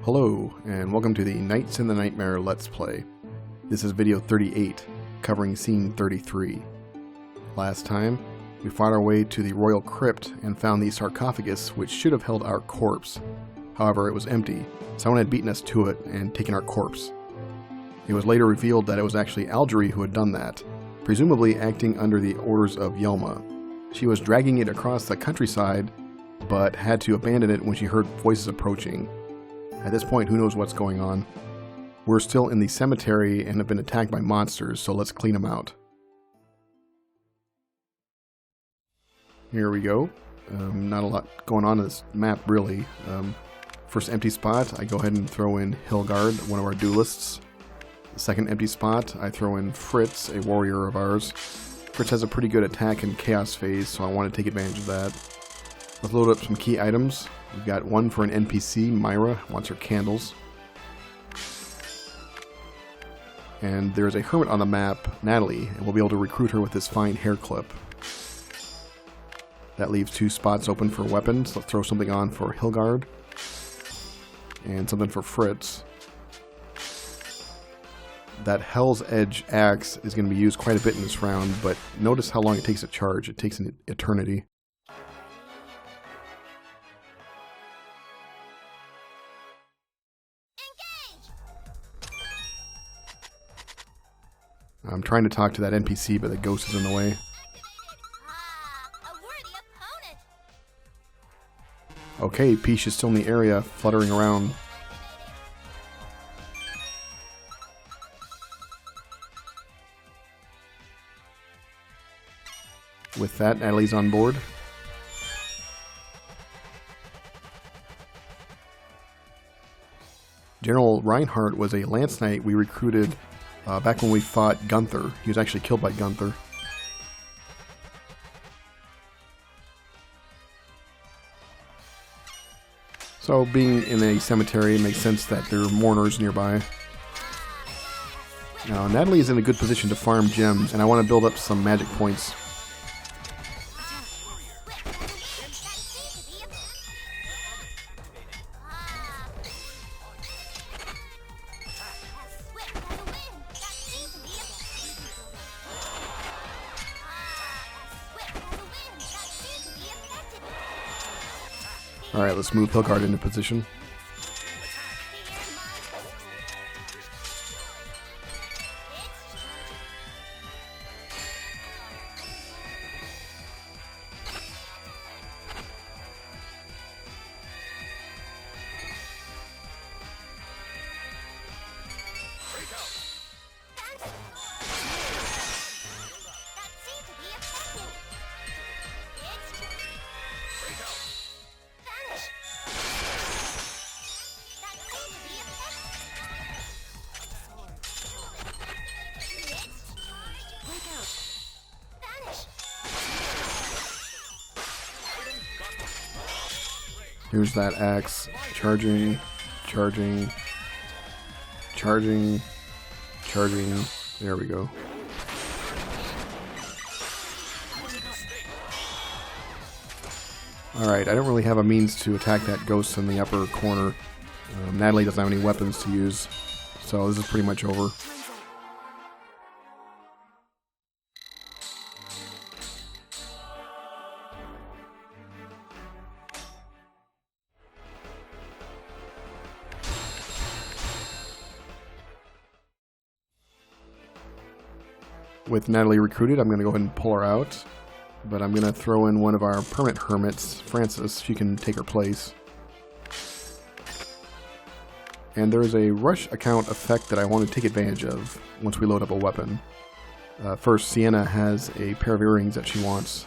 Hello, and welcome to the Nights in the Nightmare Let's Play. This is video 38, covering scene 33. Last time, we fought our way to the royal crypt and found the sarcophagus which should have held our corpse. However, it was empty. Someone had beaten us to it and taken our corpse. It was later revealed that it was actually Algerie who had done that, presumably acting under the orders of Yelma. She was dragging it across the countryside, but had to abandon it when she heard voices approaching. At this point, who knows what's going on. We're still in the cemetery and have been attacked by monsters, so let's clean them out. Here we go. Not a lot going on in this map, really. First empty spot, I go ahead and throw in Hilgard, one of our duelists. The second empty spot, I throw in Fritz, a warrior of ours. Fritz has a pretty good attack and chaos phase, so I want to take advantage of that. Let's load up some key items. We've got one for an NPC, Myra, wants her candles. And there's a hermit on the map, Natalie, and we'll be able to recruit her with this fine hair clip. That leaves two spots open for weapons. Let's throw something on for Hilgard. And something for Fritz. That Hell's Edge axe is going to be used quite a bit in this round, but notice how long it takes to charge. It takes an eternity. I'm trying to talk to that NPC, but the ghost is in the way. Okay, Peach is still in the area, fluttering around. With that, Natalie's on board. General Reinhardt was a Lance Knight we recruited back when we fought Gunther. He was actually killed by Gunther. So being in a cemetery, it makes sense that there are mourners nearby. Now Natalie is in a good position to farm gems, and I want to build up some magic points. Alright, let's move Hilgard into position. Here's that axe. Charging, charging, charging, charging. There we go. Alright, I don't really have a means to attack that ghost in the upper corner. Natalie doesn't have any weapons to use, so this is pretty much over. With Natalie recruited, I'm going to go ahead and pull her out, but I'm going to throw in one of our permanent hermits, Francis. She can take her place. And there's a rush account effect that I want to take advantage of once we load up a weapon. First, Sienna has a pair of earrings that she wants.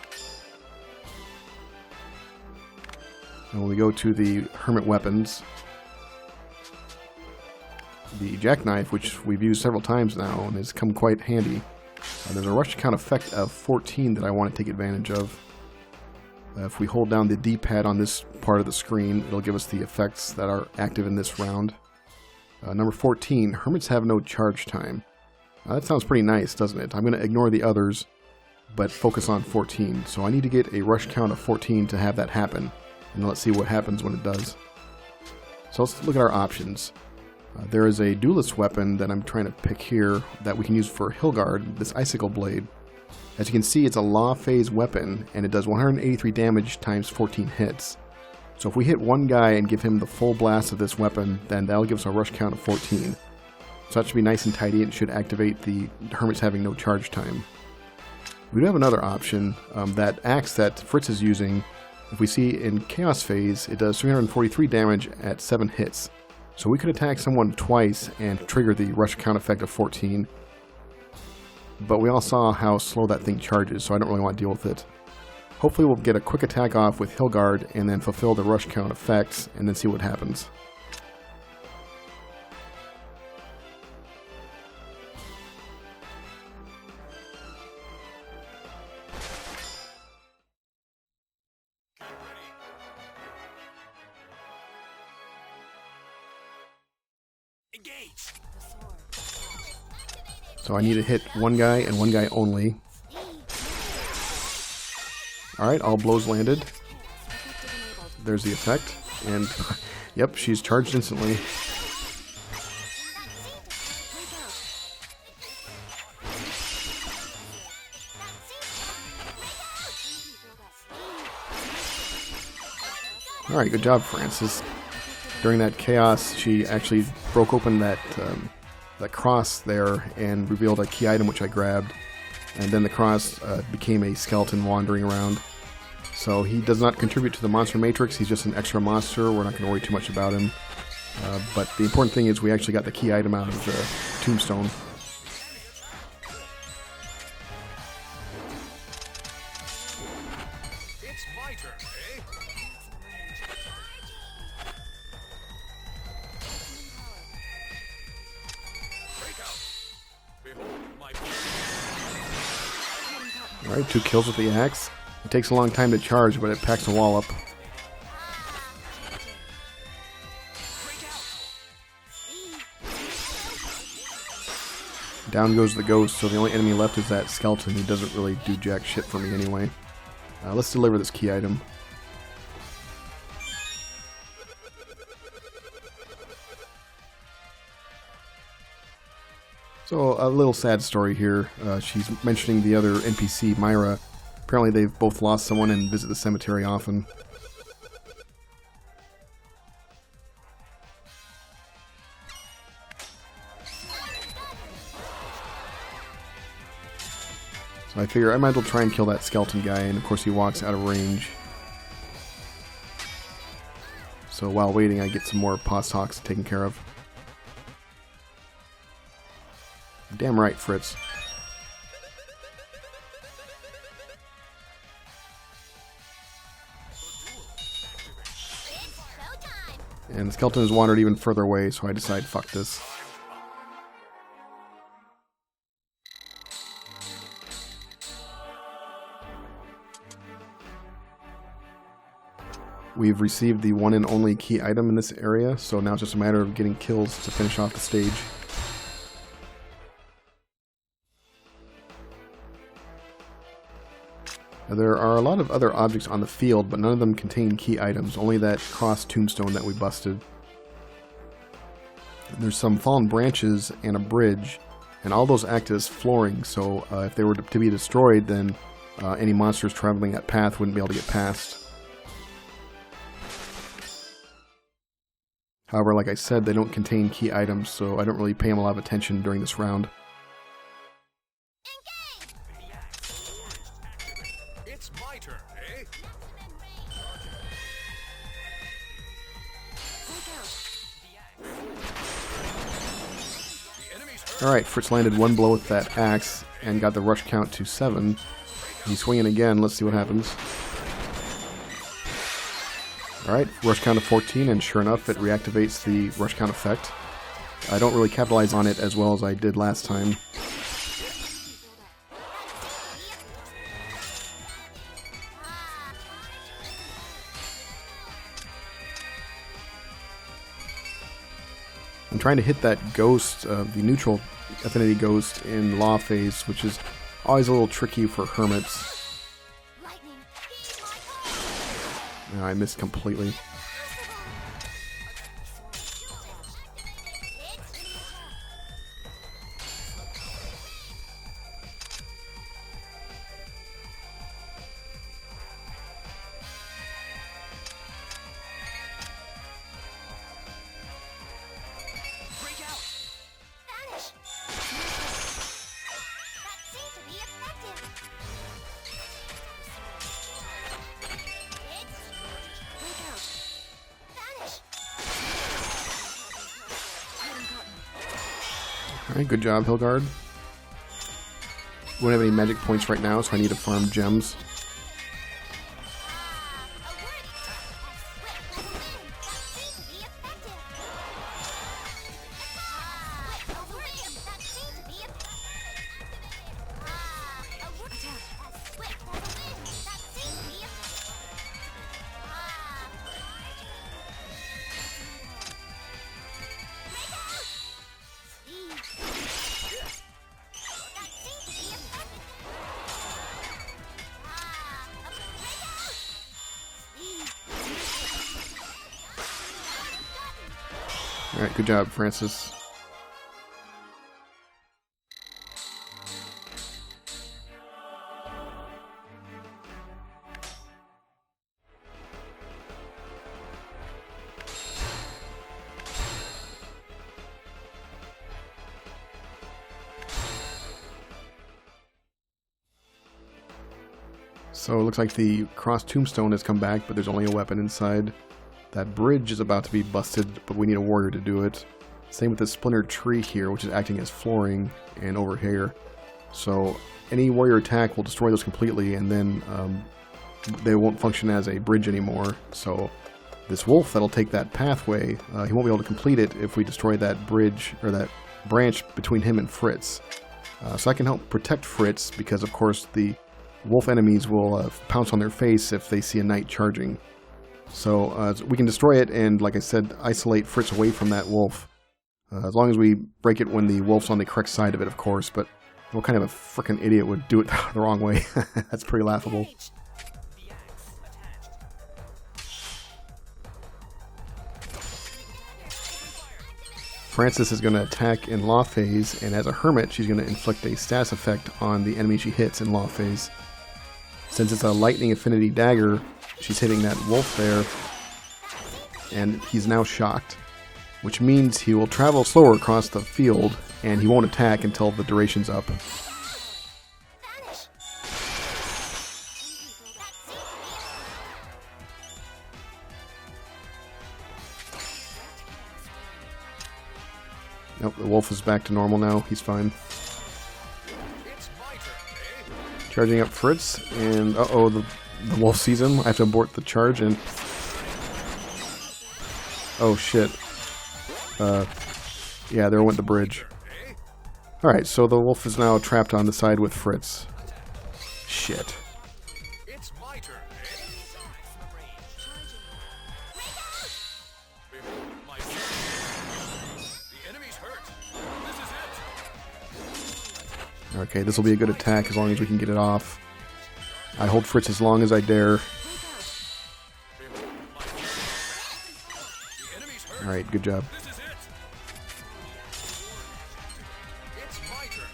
And when we go to the hermit weapons, the jackknife, which we've used several times now and has come quite handy. There's a rush count effect of 14 that I want to take advantage of. If we hold down the D-pad on this part of the screen, it'll give us the effects that are active in this round. Number 14, Hermits have no charge time. That sounds pretty nice, doesn't it? I'm going to ignore the others, but focus on 14. So I need to get a rush count of 14 to have that happen. And let's see what happens when it does. So let's look at our options. There is a duelist weapon that I'm trying to pick here that we can use for Hilgard, this Icicle Blade. As you can see, it's a Law Phase weapon, and it does 183 damage times 14 hits. So if we hit one guy and give him the full blast of this weapon, then that'll give us a rush count of 14. So that should be nice and tidy and should activate the Hermits having no charge time. We do have another option, that axe that Fritz is using. If we see in Chaos Phase, it does 343 damage at 7 hits. So we could attack someone twice and trigger the rush count effect of 14. But we all saw how slow that thing charges, so I don't really want to deal with it. Hopefully we'll get a quick attack off with Hilgard and then fulfill the rush count effects and then see what happens. So I need to hit one guy and one guy only. Alright, all blows landed. There's the effect. And, yep, she's charged instantly. Alright, good job, Francis. During that chaos, she actually broke open that cross there and revealed a key item which I grabbed. And then the cross became a skeleton wandering around. So he does not contribute to the monster matrix, he's just an extra monster, we're not going to worry too much about him. But the important thing is we actually got the key item out of the tombstone. It's my turn, eh? Alright, 2 kills with the axe. It takes a long time to charge, but it packs a wall up. Down goes the ghost, so the only enemy left is that skeleton who doesn't really do jack shit for me anyway. Let's deliver this key item. So, a little sad story here. She's mentioning the other NPC, Myra. Apparently they've both lost someone and visit the cemetery often. So I figure I might as well try and kill that skeleton guy, and of course he walks out of range. So while waiting, I get some more Post Hawks taken care of. Damn right, Fritz. And the skeleton has wandered even further away, so I decide, fuck this. We've received the one and only key item in this area, so now it's just a matter of getting kills to finish off the stage. Now, there are a lot of other objects on the field, but none of them contain key items, only that cross tombstone that we busted. There's some fallen branches and a bridge, and all those act as flooring, so if they were to be destroyed, then any monsters traveling that path wouldn't be able to get past. However, like I said, they don't contain key items, so I don't really pay them a lot of attention during this round. It's my turn, eh? Alright, Fritz landed one blow with that axe and got the rush count to 7. He's swinging again, let's see what happens. Alright, rush count of 14, and sure enough, it reactivates the rush count effect. I don't really capitalize on it as well as I did last time. I'm trying to hit that ghost, the neutral affinity ghost in Law Phase, which is always a little tricky for hermits. No, I missed completely. Alright, good job, Hilgard. We don't have any magic points right now, so I need to farm gems. Alright, good job, Francis. So it looks like the cross tombstone has come back, but there's only a weapon inside. That bridge is about to be busted, but we need a warrior to do it. Same with the splintered tree here, which is acting as flooring, and over here. So any warrior attack will destroy those completely, and then they won't function as a bridge anymore. So this wolf that'll take that pathway, he won't be able to complete it if we destroy that bridge, or that branch between him and Fritz. So I can help protect Fritz, because of course the wolf enemies will pounce on their face if they see a knight charging. So we can destroy it and, like I said, isolate Fritz away from that wolf. As long as we break it when the wolf's on the correct side of it, of course, but what kind of a frickin' idiot would do it the wrong way? That's pretty laughable. Francis is going to attack in Law Phase, and as a hermit, she's going to inflict a status effect on the enemy she hits in Law Phase. Since it's a lightning affinity dagger, she's hitting that wolf there, and he's now shocked, which means he will travel slower across the field, and he won't attack until the duration's up. Nope, the wolf is back to normal now. He's fine. Charging up Fritz, and uh-oh, the wolf sees him. I have to abort the charge, and... oh, shit. Yeah, there went the bridge. Alright, so the wolf is now trapped on the side with Fritz. Shit. It's my turn, The enemy's hurt. This is it. Okay, this will be a good attack as long as we can get it off. I hold Fritz as long as I dare. Alright, good job. This is it. It's my turn,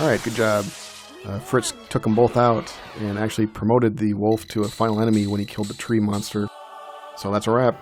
Alright, good job. Fritz took them both out and actually promoted the wolf to a final enemy when he killed the tree monster. So that's a wrap.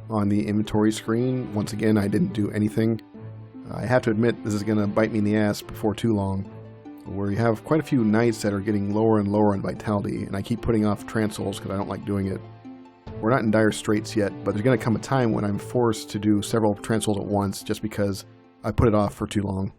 On the inventory screen, once again, I didn't do anything. I have to admit, this is going to bite me in the ass before too long, where you have quite a few knights that are getting lower and lower in vitality, and I keep putting off transouls because I don't like doing it. We're not in dire straits yet, but there's going to come a time when I'm forced to do several transouls at once just because I put it off for too long.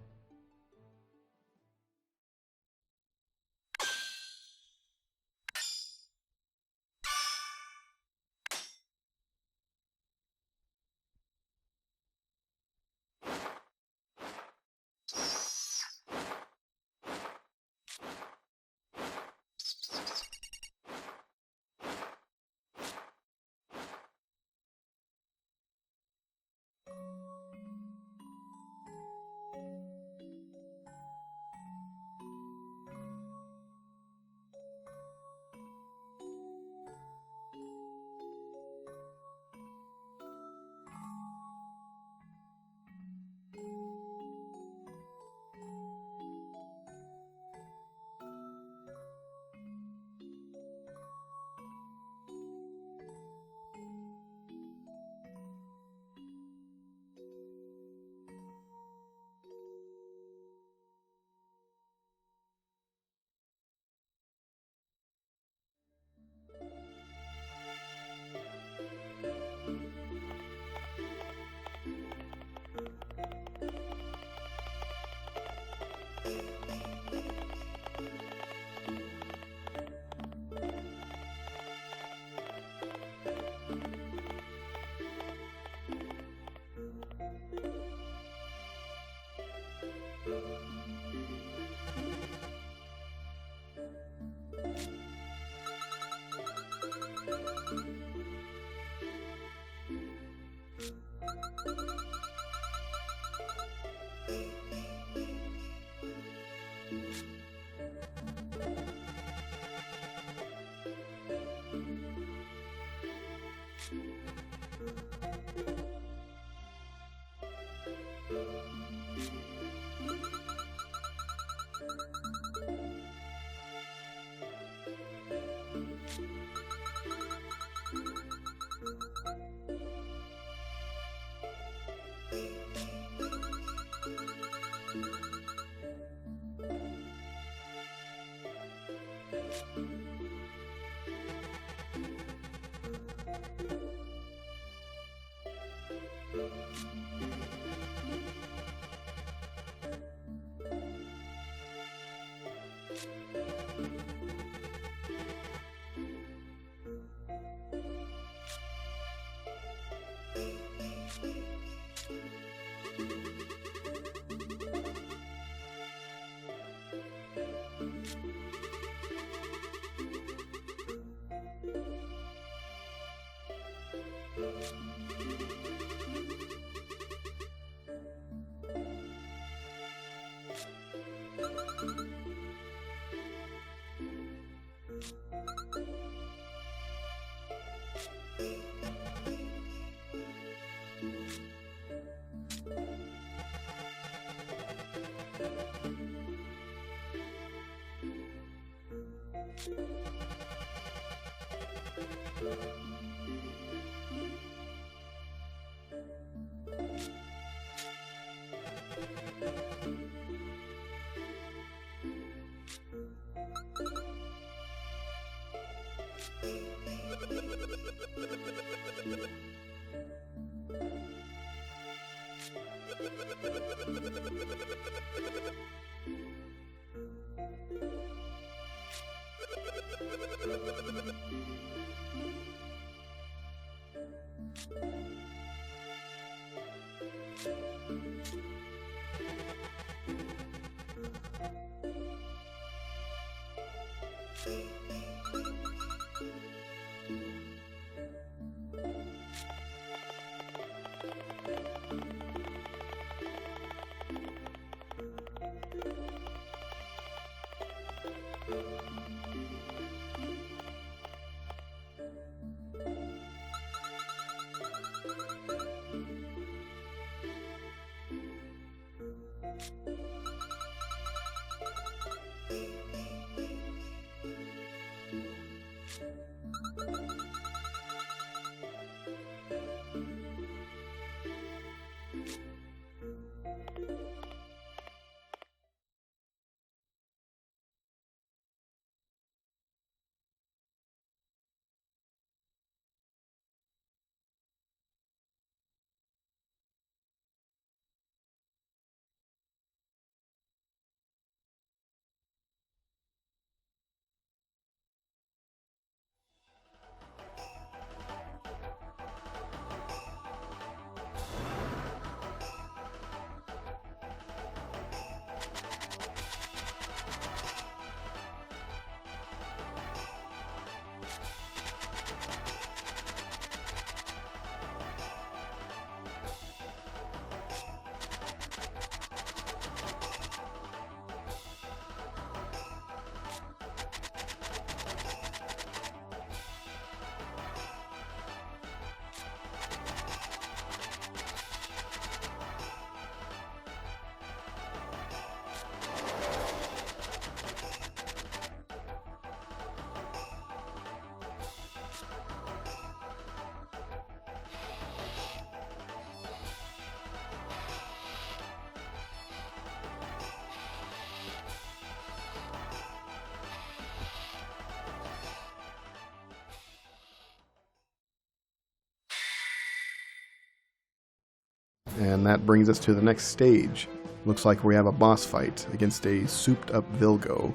And that brings us to the next stage. Looks like we have a boss fight against a souped-up Vilgo.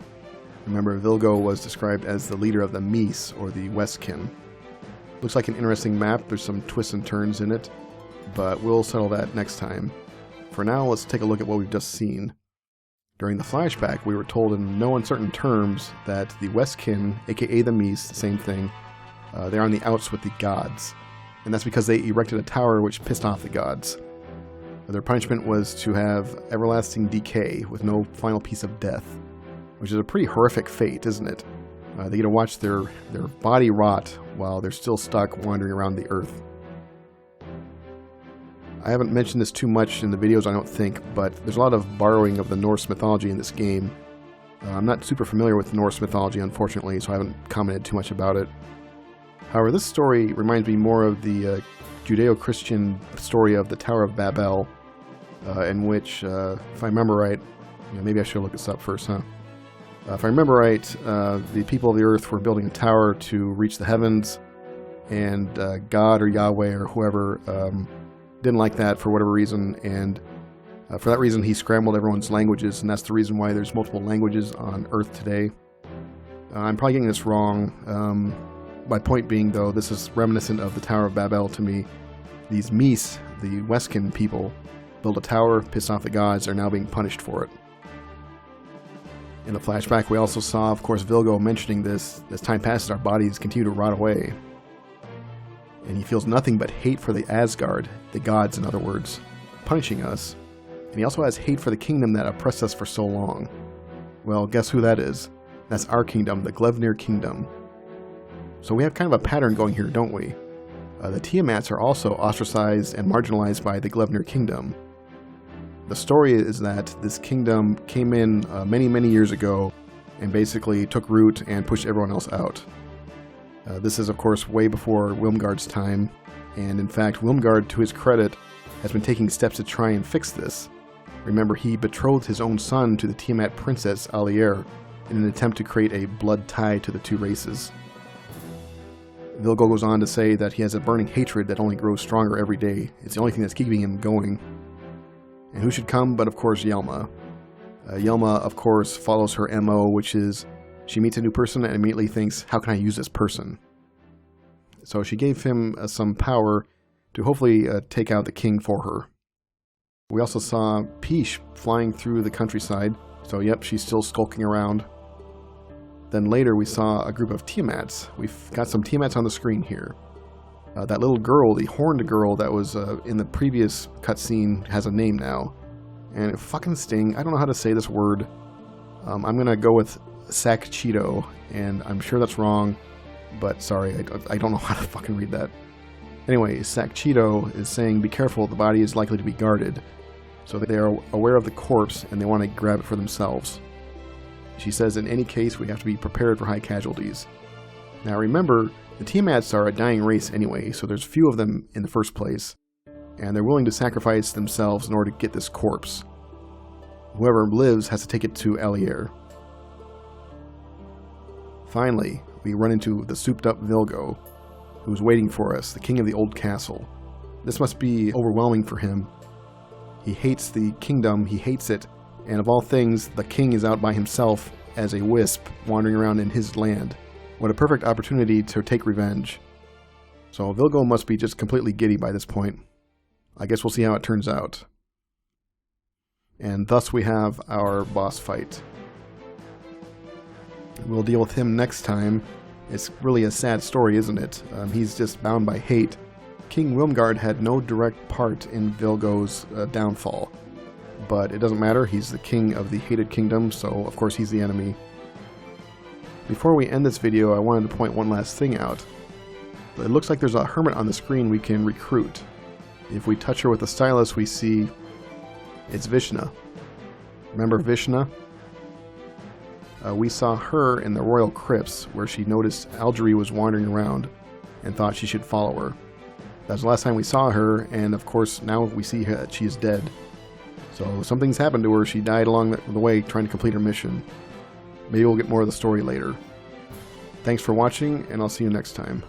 Remember, Vilgo was described as the leader of the Mies, or the Westkin. Looks like an interesting map. There's some twists and turns in it, but we'll settle that next time. For now, let's take a look at what we've just seen. During the flashback, we were told in no uncertain terms that the Westkin, aka the Mies, the same thing, they're on the outs with the gods. And that's because they erected a tower which pissed off the gods. Their punishment was to have everlasting decay with no final piece of death, which is a pretty horrific fate, isn't it? They get to watch their body rot while they're still stuck wandering around the earth. I haven't mentioned this too much in the videos, I don't think, but there's a lot of borrowing of the Norse mythology in this game. I'm not super familiar with Norse mythology, unfortunately, so I haven't commented too much about it. However, this story reminds me more of the Judeo-Christian story of the Tower of Babel, in which, if I remember right, maybe I should look this up first, huh? If I remember right, the people of the earth were building a tower to reach the heavens, and God or Yahweh or whoever didn't like that for whatever reason, and for that reason he scrambled everyone's languages, and that's the reason why there's multiple languages on Earth today. I'm probably getting this wrong. My point being, though, this is reminiscent of the Tower of Babel to me. These Mies, the Westkin people, built a tower, pissed off the gods, are now being punished for it. In the flashback, we also saw, of course, Vilgo mentioning this. As time passes, our bodies continue to rot away. And he feels nothing but hate for the Asgard, the gods in other words, punishing us. And he also has hate for the kingdom that oppressed us for so long. Well, guess who that is? That's our kingdom, the Glevnir kingdom. So we have kind of a pattern going here, don't we? The Tiamats are also ostracized and marginalized by the Glevnir kingdom. The story is that this kingdom came in many years ago and basically took root and pushed everyone else out. This is, of course, way before Wilmgard's time, and in fact, Wilmgard, to his credit, has been taking steps to try and fix this. Remember, he betrothed his own son to the Tiamat princess, Alier, in an attempt to create a blood tie to the two races. Vilgo goes on to say that he has a burning hatred that only grows stronger every day. It's the only thing that's keeping him going. And who should come but, of course, Yelma. Yelma, of course, follows her MO, which is she meets a new person and immediately thinks, how can I use this person? So she gave him some power to hopefully take out the king for her. We also saw Pish flying through the countryside, so yep, she's still skulking around. Then later we saw a group of Tiamats. We've got some Tiamats on the screen here. That little girl, the horned girl that was in the previous cutscene, has a name now. And it fucking sting. I don't know how to say this word. I'm going to go with Sakchito, and I'm sure that's wrong, but sorry, I don't know how to fucking read that. Anyway, Sakchito is saying, be careful, the body is likely to be guarded. So they are aware of the corpse, and they want to grab it for themselves. She says, in any case, we have to be prepared for high casualties. Now remember, the Tiamats are a dying race anyway, so there's few of them in the first place, and they're willing to sacrifice themselves in order to get this corpse. Whoever lives has to take it to Alier. Finally, we run into the souped-up Vilgo, who's waiting for us, the king of the old castle. This must be overwhelming for him. He hates the kingdom, he hates it, and of all things, the king is out by himself as a wisp wandering around in his land. What a perfect opportunity to take revenge. So Vilgo must be just completely giddy by this point. I guess we'll see how it turns out. And thus we have our boss fight. We'll deal with him next time. It's really a sad story, isn't it? He's just bound by hate. King Wilmgard had no direct part in Vilgo's downfall. But it doesn't matter, he's the king of the hated kingdom, so of course he's the enemy. Before we end this video, I wanted to point one last thing out. It looks like there's a hermit on the screen we can recruit. If we touch her with the stylus, we see it's Vishna. Remember Vishna? We saw her in the royal crypts, where she noticed Algerie was wandering around and thought she should follow her. That was the last time we saw her, and of course now we see her, she is dead. So something's happened to her. She died along the way trying to complete her mission. Maybe we'll get more of the story later. Thanks for watching, and I'll see you next time.